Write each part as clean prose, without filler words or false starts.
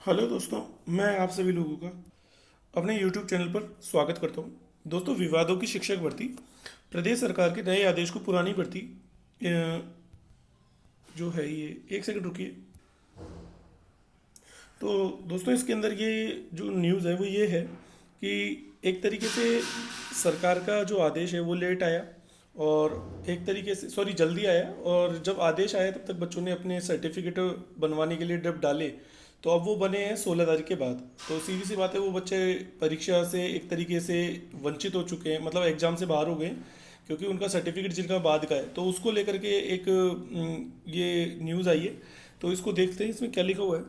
Hello दोस्तों, मैं आप सभी लोगों का अपने YouTube चैनल पर स्वागत करता हूं। दोस्तों, विवादों की शिक्षक भर्ती, प्रदेश सरकार के नए आदेश को पुरानी भर्ती जो है ये, एक सेकंड रुकिए। तो दोस्तों, इसके अंदर ये जो न्यूज़ है वो ये है कि एक तरीके से सरकार का जो आदेश है वो लेट आया, और एक तरीके से सॉरी जल्दी आया, और जब आदेश आया तब तक बच्चों ने अपने सर्टिफिकेट बनवाने के लिए जब डाले तो अब वो बने हैं 16 तारीख के बाद। तो सीधी सी बात है, वो बच्चे परीक्षा से एक तरीके से वंचित हो चुके हैं, मतलब एग्ज़ाम से बाहर हो गए, क्योंकि उनका सर्टिफिकेट जिनका बाद का है। तो उसको लेकर के एक ये न्यूज़ आई है। तो इसको देखते हैं, इसमें क्या लिखा हुआ है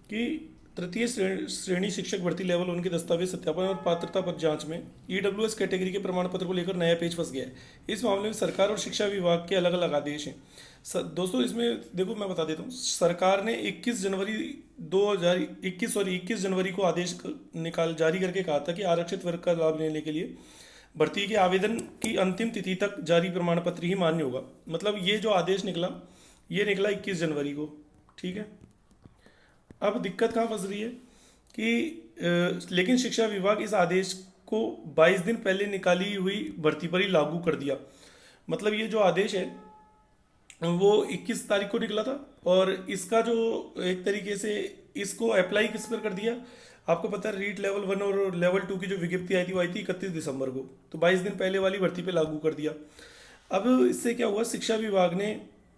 कि तृतीय श्रेणी शिक्षक भर्ती लेवल उनके दस्तावेज सत्यापन और पात्रता पर जांच में ईडब्ल्यूएस कैटेगरी के प्रमाण पत्र को लेकर नया पेच फंस गया है। इस मामले में सरकार और शिक्षा विभाग के अलग अलग आदेश हैं। दोस्तों, इसमें देखो, मैं बता देता हूँ। सरकार ने 21 जनवरी 2021 और 21 जनवरी को आदेश निकाल जारी करके कहा था कि आरक्षित वर्ग का लाभ लेने के लिए भर्ती के आवेदन की अंतिम तिथि तक जारी प्रमाण पत्र ही मान्य होगा। मतलब ये जो आदेश निकला, ये निकला 21 जनवरी को। ठीक है। अब दिक्कत कहाँ फंस रही है कि लेकिन शिक्षा विभाग इस आदेश को 22 दिन पहले निकाली हुई भर्ती पर ही लागू कर दिया। मतलब ये जो आदेश है वो 21 तारीख को निकला था, और इसका जो एक तरीके से इसको अप्लाई किस पर कर दिया, आपको पता है, रीट लेवल 1 और लेवल 2 की जो विज्ञप्ति आई थी वो आई थी 31 दिसंबर को। तो 22 दिन पहले वाली भर्ती पे लागू कर दिया। अब इससे क्या हुआ, शिक्षा विभाग ने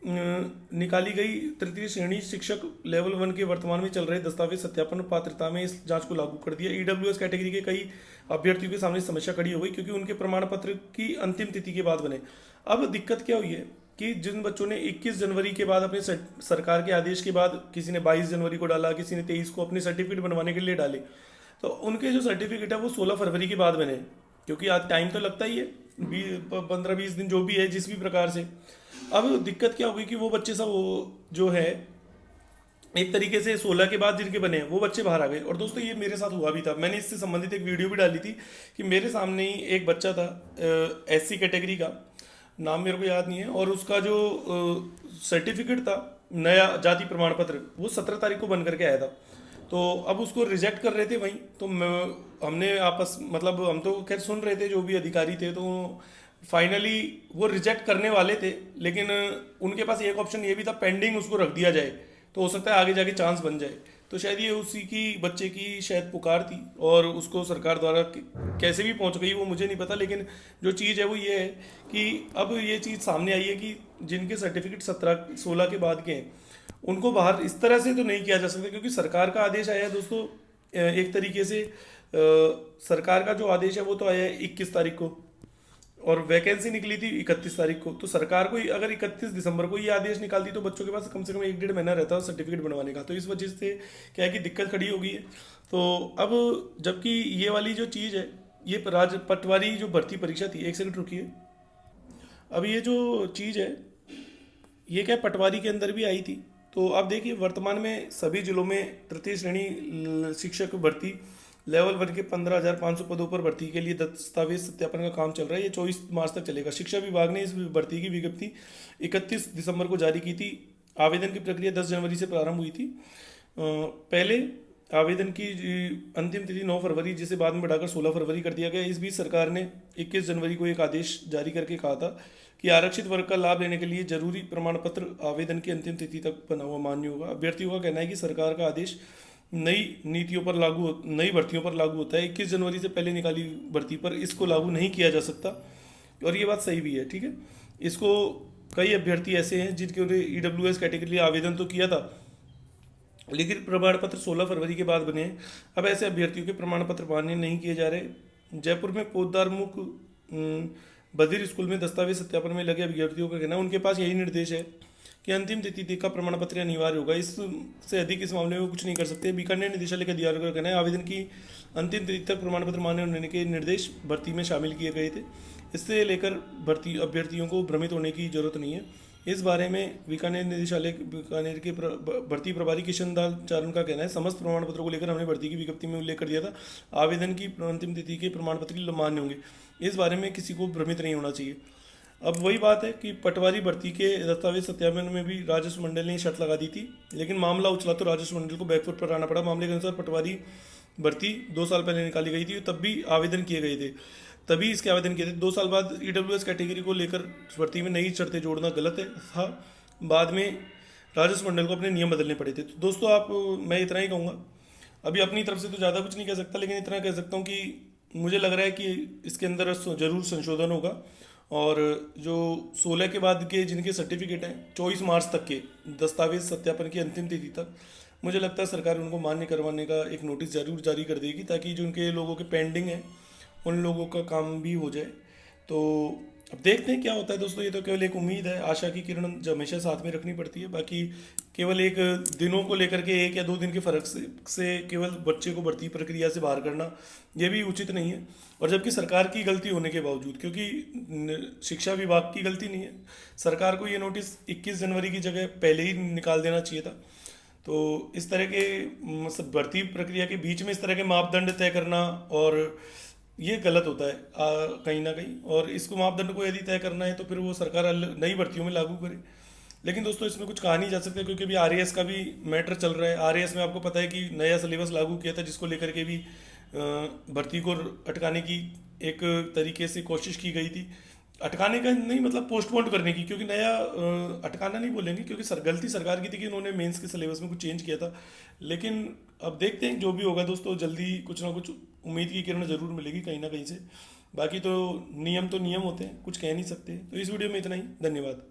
निकाली गई तृतीय श्रेणी शिक्षक लेवल 1 के वर्तमान में चल रहे दस्तावेज सत्यापन और पात्रता में इस जांच को लागू कर दिया। ईडब्ल्यूएस कैटेगरी के कई अभ्यर्थियों के सामने समस्या खड़ी हो गई, क्योंकि उनके प्रमाण पत्र की अंतिम तिथि के बाद बने। अब दिक्कत क्या हुई है कि जिन बच्चों ने 21 जनवरी के बाद अपने सरकार के आदेश के बाद, किसी ने 22 जनवरी को डाला, किसी ने 23 को अपने सर्टिफिकेट बनवाने के लिए डाले, तो उनके जो सर्टिफिकेट है वो 16 फरवरी के बाद बने, क्योंकि आज टाइम तो लगता ही है, 15-20 दिन जो भी है, जिस भी प्रकार से। अब दिक्कत क्या हुई कि वो बच्चे सब वो जो है एक तरीके से 16 के बाद जिनके बने वो बच्चे बाहर आ गए। और दोस्तों, ये मेरे साथ हुआ भी था। मैंने इससे संबंधित एक वीडियो भी डाली थी कि मेरे सामने ही एक बच्चा था, एससी कैटेगरी का, नाम मेरे को याद नहीं है, और उसका जो सर्टिफिकेट था, नया जाति प्रमाण पत्र, वो 17 तारीख को बन करके आया था। तो अब उसको रिजेक्ट कर रहे थे वहीं। तो हमने आपस, मतलब हम तो खैर सुन रहे थे, जो भी अधिकारी थे, तो फाइनली वो रिजेक्ट करने वाले थे, लेकिन उनके पास एक ऑप्शन ये भी था, पेंडिंग उसको रख दिया जाए, तो हो सकता है आगे जाके चांस बन जाए। तो शायद ये उसी की बच्चे की शायद पुकार थी, और उसको सरकार द्वारा कैसे भी पहुंच गई वो मुझे नहीं पता। लेकिन जो चीज़ है वो ये है कि अब ये चीज़ सामने आई है कि जिनके सर्टिफिकेट 17-16 के बाद के हैं, उनको बाहर इस तरह से तो नहीं किया जा सकता, क्योंकि सरकार का आदेश आया है दोस्तों। एक तरीके से सरकार का जो आदेश है वो तो आया है 21 तारीख को, और वैकेंसी निकली थी 31 तारीख को। तो सरकार को अगर 31 दिसंबर को ये आदेश निकालती तो बच्चों के पास कम से कम 1-1.5 महीना रहता है सर्टिफिकेट बनवाने का। तो इस वजह से क्या है कि दिक्कत खड़ी हो गई है। तो अब जबकि ये वाली जो चीज़ है, ये पटवारी जो भर्ती परीक्षा थी, एक सेकंड रुकिए। अब ये जो चीज़ है, ये क्या पटवारी के अंदर भी आई थी। तो अब देखिए, वर्तमान में सभी जिलों में तृतीय श्रेणी शिक्षक भर्ती लेवल 1 के 15,500 पदों पर भर्ती के लिए दस्तावेज सत्यापन का काम चल रहा है। ये 24 मार्च तक चलेगा। शिक्षा विभाग ने इस भर्ती की विज्ञप्ति 31 दिसंबर को जारी की थी। आवेदन की प्रक्रिया 10 जनवरी से प्रारंभ हुई थी। पहले आवेदन की अंतिम तिथि 9 फरवरी, जिसे बाद में बढ़ाकर 16 फरवरी कर दिया गया। इस बीच सरकार ने 21 जनवरी को एक आदेश जारी करके कहा था कि आरक्षित वर्ग का लाभ लेने के लिए जरूरी प्रमाण पत्र आवेदन की अंतिम तिथि तक बना हुआ मान्य होगा। अभ्यर्थियों का कहना है कि सरकार का आदेश नई भर्तियों पर लागू होता है। 21 जनवरी से पहले निकाली भर्ती पर इसको लागू नहीं किया जा सकता, और ये बात सही भी है। ठीक है। इसको कई अभ्यर्थी ऐसे हैं जिनके ईडब्ल्यूएस कैटेगरी के लिए आवेदन तो किया था, लेकिन प्रमाण पत्र 16 फरवरी के बाद बने हैं। अब ऐसे अभ्यर्थियों के प्रमाण पत्र मान्य नहीं किए जा रहे। जयपुर में पोद्दार मुख बधिर स्कूल में दस्तावेज सत्यापन में लगे अभ्यर्थियों का कहना है, उनके पास यही निर्देश है कि अंतिम तिथि का प्रमाण पत्र अनिवार्य होगा। इससे अधिक इस मामले में कुछ नहीं कर सकते। बीकानेर निदेशालय के अधिकारियों का कहना है, आवेदन की अंतिम तिथि तक प्रमाण पत्र मान्य होने के निर्देश भर्ती में शामिल किए गए थे। इससे लेकर भर्ती अभ्यर्थियों को भ्रमित होने की जरूरत नहीं है। इस बारे में बीकानेर निदेशालय बीकानेर के भर्ती प्रभारी किशन दाल चारण का कहना है, समस्त प्रमाण पत्रों को लेकर हमने भर्ती की विज्ञप्ति में उल्लेख कर दिया था। आवेदन की अंतिम तिथि के प्रमाण पत्र मान्य होंगे। इस बारे में किसी को भ्रमित नहीं होना चाहिए। अब वही बात है कि पटवारी भर्ती के दस्तावेज सत्यापन में भी राजस्व मंडल ने शर्त लगा दी थी, लेकिन मामला उछला तो राजस्व मंडल को बैकफुट पर आना पड़ा। मामले के अनुसार पटवारी भर्ती 2 साल पहले निकाली गई थी, तब भी आवेदन किए गए थे, तभी इसके आवेदन किए थे। 2 साल बाद ईडब्ल्यूएस कैटेगरी को लेकर भर्ती में नई शर्तें जोड़ना गलत है था। बाद में राजस्व मंडल को अपने नियम बदलने पड़े थे। तो दोस्तों आप, मैं इतना ही कहूँगा, अभी अपनी तरफ से तो ज़्यादा कुछ नहीं कह सकता, लेकिन इतना कह सकता हूँ कि मुझे लग रहा है कि इसके अंदर ज़रूर संशोधन होगा। और जो 16 के बाद के जिनके सर्टिफिकेट हैं 24 मार्च तक के दस्तावेज सत्यापन की अंतिम तिथि तक, मुझे लगता है सरकार उनको मान्य करवाने का एक नोटिस जरूर जारी कर देगी, ताकि जो उनके लोगों के पेंडिंग है उन लोगों का काम भी हो जाए। तो अब देखते हैं क्या होता है दोस्तों, ये तो केवल एक उम्मीद है, आशा की किरण जो हमेशा साथ में रखनी पड़ती है। बाकी केवल एक दिनों को लेकर के 1 या 2 दिन के फर्क से केवल बच्चे को भर्ती प्रक्रिया से बाहर करना, ये भी उचित नहीं है। और जबकि सरकार की गलती होने के बावजूद, क्योंकि शिक्षा विभाग की गलती नहीं है, सरकार को ये नोटिस 21 जनवरी की जगह पहले ही निकाल देना चाहिए था। तो इस तरह के भर्ती प्रक्रिया के बीच में इस तरह के मापदंड तय करना, और ये गलत होता है कहीं ना कहीं। और इसको मापदंड को यदि तय करना है तो फिर वो सरकार नई भर्तियों में लागू करे। लेकिन दोस्तों इसमें कुछ कहा नहीं जा सकता, क्योंकि अभी आरएएस का भी मैटर चल रहा है। आरएएस में आपको पता है कि नया सिलेबस लागू किया था, जिसको लेकर के भी भर्ती को अटकाने की एक तरीके से कोशिश की गई थी। अटकाने का नहीं मतलब पोस्टपोन करने की, क्योंकि नया अटकाना नहीं बोलेंगे, क्योंकि गलती सरकार की थी कि उन्होंने मेंस के सिलेबस में कुछ चेंज किया था। लेकिन अब देखते हैं जो भी होगा दोस्तों, जल्दी कुछ ना कुछ उम्मीद की किरण जरूर मिलेगी कहीं ना कहीं से। बाकी तो नियम होते हैं, कुछ कह नहीं सकते। तो इस वीडियो में इतना ही, धन्यवाद।